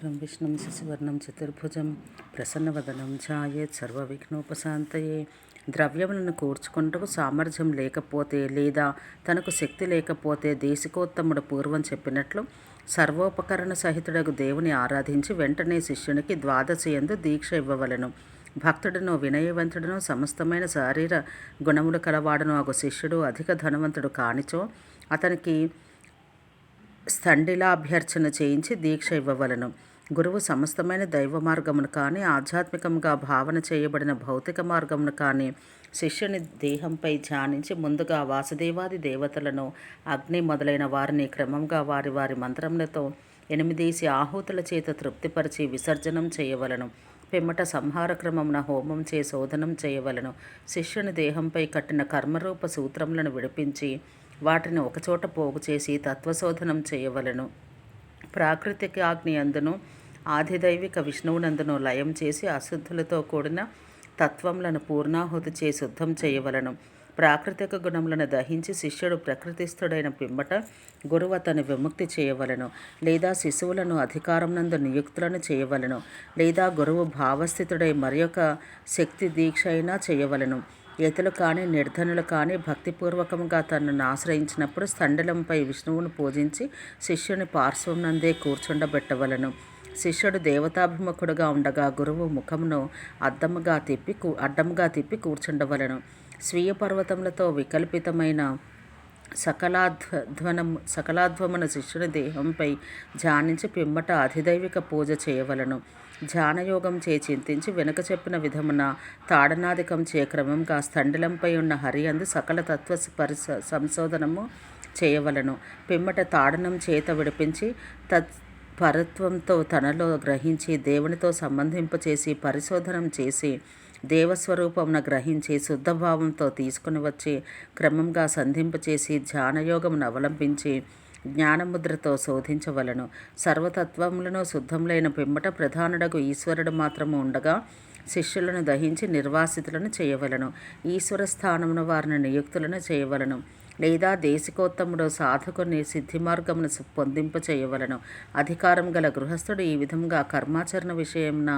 శుక్లాంబరధరం విష్ణుం శశివర్ణం చతుర్భుజం ప్రసన్నవదనం ఛాయేత్ సర్వవిఘ్నోపశాంతయే. ద్రవ్యములను కూర్చుకుంటూ సామర్థ్యం లేకపోతే లేదా తనకు శక్తి లేకపోతే దేశికోత్తముడు పూర్వం చెప్పినట్లు సర్వోపకరణ సహితుడగు దేవుని ఆరాధించి వెంటనే శిష్యునికి ద్వాదశియందు దీక్ష ఇవ్వవలను. భక్తుడును వినయవంతుడును సమస్తమైన శారీర గుణములు కలవాడును అగు శిష్యుడు అధిక ధనవంతుడు కానిచో అతనికి స్థండిలాభ్యర్చన చేయించి దీక్ష ఇవ్వవలను. గురువు సమస్తమైన దైవ మార్గమును కానీ ఆధ్యాత్మికంగా భావన చేయబడిన భౌతిక మార్గమును కానీ శిష్యుని దేహంపై ధ్యానించి ముందుగా వాసుదేవాది దేవతలను అగ్ని మొదలైన వారిని క్రమంగా వారి వారి మంత్రములతో 8 ఆహుతుల చేత తృప్తిపరిచి విసర్జనం చేయవలను. పిమ్మట సంహార క్రమమున హోమం చే శోధనం చేయవలను. శిష్యుని దేహంపై కట్టిన కర్మరూప సూత్రములను విడిపించి వాటిని ఒకచోట పోగు చేసి తత్వశోధనం చేయవలను. ప్రాకృతిక అగ్ని అందును ఆదిదైవిక విష్ణువునందును లయం చేసి అశుద్ధులతో కూడిన తత్వములను పూర్ణాహుతి చే శుద్ధం చేయవలను. ప్రాకృతిక గుణములను దహించి శిష్యుడు ప్రకృతిస్థుడైన పిమ్మట గురువు అతని విముక్తి చేయవలను. లేదా శిశువులను అధికారమునందు నియుక్తులను చేయవలను. లేదా గురువు భావస్థితుడై మరియొక శక్తి దీక్ష అయినా చేయవలను. యతులు కానీ నిర్ధనులు కానీ భక్తిపూర్వకంగా తనను ఆశ్రయించినప్పుడు స్థండలంపై విష్ణువును పూజించి శిష్యుని పార్శ్వం నందే కూర్చుండబెట్టవలను. శిష్యుడు దేవతాభిముఖుడుగా ఉండగా గురువు ముఖమును అడ్డముగా తిప్పి కూర్చుండవలను. స్వీయ పర్వతములతో వికల్పితమైన సకలాధ్వమున శిష్యుని దేహంపై ధ్యానించి పిమ్మట అధిదైవిక పూజ చేయవలను. ధ్యానయోగం చే చింతించి వెనుక చెప్పిన విధమున తాడనాదికం చే క్రమంగా స్థండిలంపై ఉన్న హరియందు సకల తత్వ సంశోధనము చేయవలను. పిమ్మట తాడనం చేత విడిపించి పరత్వంతో తనలో గ్రహించి దేవునితో సంబంధింపచేసి పరిశోధనం చేసి దేవస్వరూపమున గ్రహించి శుద్ధభావంతో తీసుకుని వచ్చి క్రమంగా సంధింపచేసి ధ్యానయోగమును అవలంబించి జ్ఞానముద్రతో శోధించవలను. సర్వతత్వములను శుద్ధములైన పిమ్మట ప్రధానుడగు ఈశ్వరుడు మాత్రము ఉండగా శిష్యులను దహించి నిర్వాసితులను చేయవలను. ఈశ్వర స్థానమున వారిని నియుక్తులను చేయవలను. లేదా దేశికోత్తముడు సాధకుని సిద్ధి మార్గమును పొందింప చేయవలను. అధికారం గల గృహస్థుడు ఈ విధంగా కర్మాచరణ విషయమున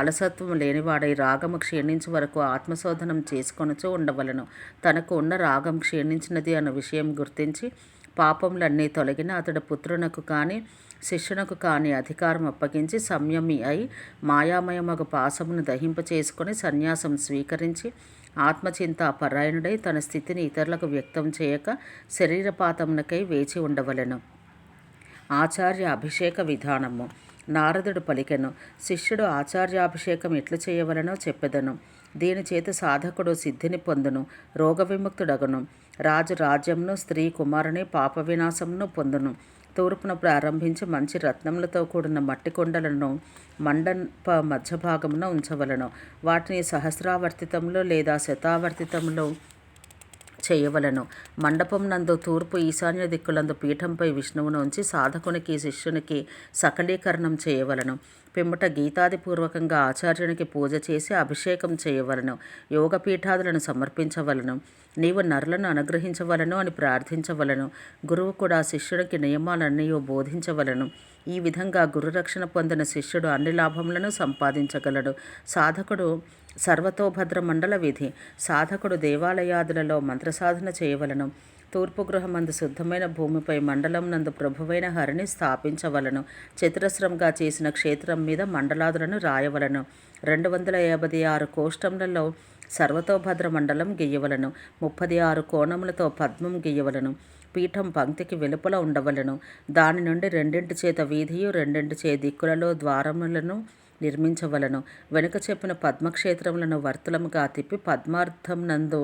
అలసత్వము లేనివాడై రాగము క్షీణించే వరకు ఆత్మశోధనం చేసుకొనుచూ ఉండవలను. తనకు ఉన్న రాగం క్షీణించినది అన్న విషయం గుర్తించి పాపములన్నీ తొలగిన అతడు పుత్రునకు కానీ శిష్యునకు కానీ అధికారం అప్పగించి సంయమి అయి మాయామయమగు పాశమును దహింపచేసుకొని సన్యాసం స్వీకరించి ఆత్మచింత పరాయణుడై తన స్థితిని ఇతరులకు వ్యక్తం చేయక శరీరపాతమునకై వేచి ఉండవలెను. ఆచార్య అభిషేక విధానము. నారదుడు పలికెను, శిష్యుడు ఆచార్యాభిషేకం ఎట్లు చేయవలనో చెప్పెదను. దీని చేత సాధకుడు సిద్ధిని పొందును, రోగ విముక్తుడగును. రాజు రాజ్యంను, స్త్రీ కుమారుని పాప వినాశమును పొందును. తూర్పున ప్రారంభించి మంచి రత్నములతో కూడిన మట్టి కొండలను మండప మధ్యభాగమున ఉంచవలను. వాటిని సహస్రావర్తితములో లేదా శతావర్తితములో చేయవలను. మండపం నందు తూర్పు ఈశాన్య దిక్కులందు పీఠంపై విష్ణువును ఉంచి సాధకునికి శిష్యునికి సకలీకరణం చేయవలను. పిమ్మట గీతాదిపూర్వకంగా ఆచార్యునికి పూజ చేసి అభిషేకం చేయవలను. యోగపీఠాదులను సమర్పించవలను. నీవు నరులను అనుగ్రహించవలను అని ప్రార్థించవలను. గురువు కూడా శిష్యునికి నియమాలన్నీ బోధించవలను. ఈ విధంగా గురురక్షణ పొందిన శిష్యుడు అన్ని లాభములను సంపాదించగలడు. సాధకుడు సర్వతోభద్ర మండల విధి. సాధకుడు దేవాలయాదులలో మంత్రసాధన చేయవలను. తూర్పు గృహమందు శుద్ధమైన భూమిపై మండలం నందు ప్రభువైన హరిని స్థాపించవలను. చతురస్రంగా చేసిన క్షేత్రం మీద మండలాదులను రాయవలను. 256 కోష్టములలో సర్వతోభద్ర మండలం గీయవలను. 36 కోణములతో పద్మం గీయవలను. పీఠం పంక్తికి వెలుపల ఉండవలను. దాని నుండి 2 చేత వీధియు 2 చే దిక్కులలో ద్వారములను నిర్మించవలను. వెనుక చెప్పిన పద్మక్షేత్రములను వర్తులముగా తిప్పి పద్మార్థం నందు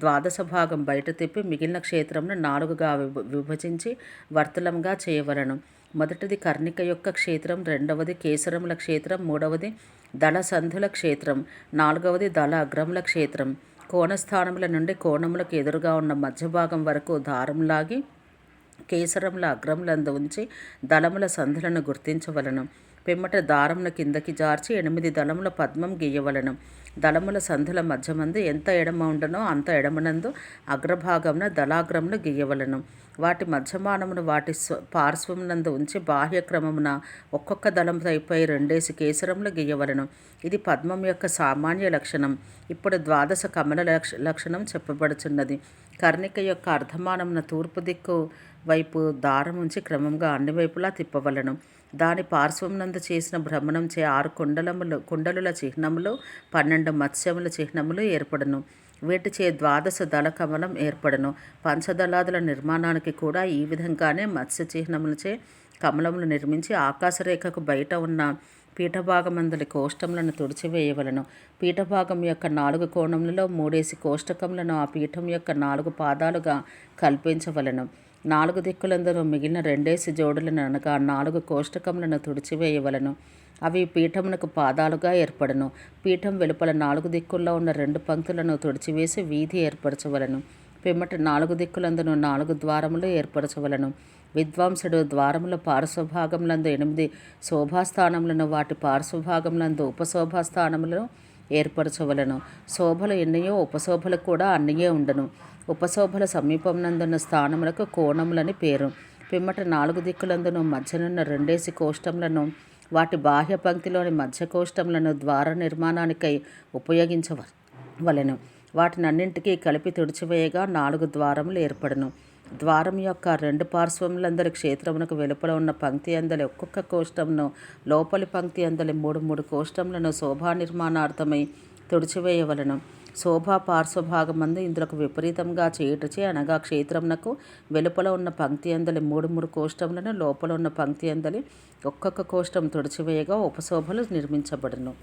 12 భాగం బయట తిప్పి మిగిలిన క్షేత్రమును 4గా విభజించి వర్తులంగా చేయవలను. మొదటిది కర్ణిక యొక్క క్షేత్రం, రెండవది కేసరముల క్షేత్రం, మూడవది దళ సంధుల క్షేత్రం, నాలుగవది దళ అగ్రముల క్షేత్రం. కోణస్థానముల నుండి కోణములకు ఎదురుగా ఉన్న మధ్యభాగం వరకు దారంలాగి కేసరముల అగ్రములందు ఉంచి దళముల సంధులను గుర్తించవలను. పిమ్మట దారమున కిందకి జార్చి 8 దళముల పద్మం గీయవలను. దళముల సంధుల మధ్యమందు ఎంత ఎడమ ఉండనో అంత ఎడమనందు అగ్రభాగమున దళాగ్రమును గీయవలను. వాటి మధ్యమానమును వాటి పార్శ్వమునందు ఉంచి బాహ్య క్రమమున ఒక్కొక్క దళంపై 2 కేసరములు గీయవలను. ఇది పద్మం యొక్క సామాన్య లక్షణం. ఇప్పుడు ద్వాదశ కమల లక్షణం చెప్పబడుచున్నది. కర్ణిక యొక్క అర్ధమానమున తూర్పు దిక్కు వైపు దారం ఉంచి క్రమంగా అన్ని వైపులా తిప్పవలను. దాని పార్శ్వమునందు చేసిన భ్రమణంచే 6 కుండలుల చిహ్నములు, 12 మత్స్యముల చిహ్నములు ఏర్పడును. వీటిచే ద్వాదశ దళ కమలం ఏర్పడును. పంచదళాదుల నిర్మాణానికి కూడా ఈ విధంగానే మత్స్య చిహ్నములచే కమలములు నిర్మించి ఆకాశరేఖకు బయట ఉన్న పీఠభాగమందలి కోష్టములను తుడిచివేయవలను. పీఠభాగం యొక్క 4 కోణములలో 3 కోష్టకములను ఆ పీఠం యొక్క 4 పాదాలుగా కల్పించవలను. 4 దిక్కులందరూ మిగిలిన 2 జోడులను అనగా 4 కోష్టకములను తుడిచివేయవలను. అవి పీఠమునకు పాదాలుగా ఏర్పడను. పీఠం వెలుపల 4 దిక్కుల్లో ఉన్న 2 పంక్తులను తుడిచివేసి వీధి ఏర్పరచవలను. పిమ్మట 4 దిక్కులందును 4 ద్వారములు ఏర్పరచవలను. విద్వాంసుడు ద్వారముల పార్శ్వభాగములందు 8 శోభాస్థానములను, వాటి పార్శ్వభాగములందు ఉపశోభాస్థానములను ఏర్పరచవలను. శోభలు ఎన్నయో ఉపశోభలు కూడా అన్నయే ఉండను. ఉపశోభల సమీపమునందున్న స్థానములకు కోణములని పేరు. పిమ్మట 4 దిక్కులందును మధ్యనున్న 2 కోష్టములను, వాటి బాహ్య పంక్తిలోని మధ్య కోష్టములను ద్వార నిర్మాణానికై ఉపయోగించవలెను. వాటినన్నింటికీ కలిపి తుడిచివేయగా 4 ద్వారములు ఏర్పడును. ద్వారం యొక్క 2 పార్శ్వములందరి క్షేత్రమునకు వెలుపల ఉన్న పంక్తి అందలి ఒక్కొక్క కోష్టమును, లోపలి పంక్తి అందలి 3 కోష్టములను శోభా నిర్మాణార్థమై తుడిచివేయవలను. శోభా పార్శ్వభాగమందు ఇందులకు విపరీతంగా చేయుటచే అనగా క్షేత్రమునకు వెలుపల ఉన్న పంక్తి అందలి 3 కోష్టములను, లోపల ఉన్న పంక్తి అందలి ఒక్కొక్క కోష్టం తుడిచివేయగా ఉపశోభలు నిర్మించబడును.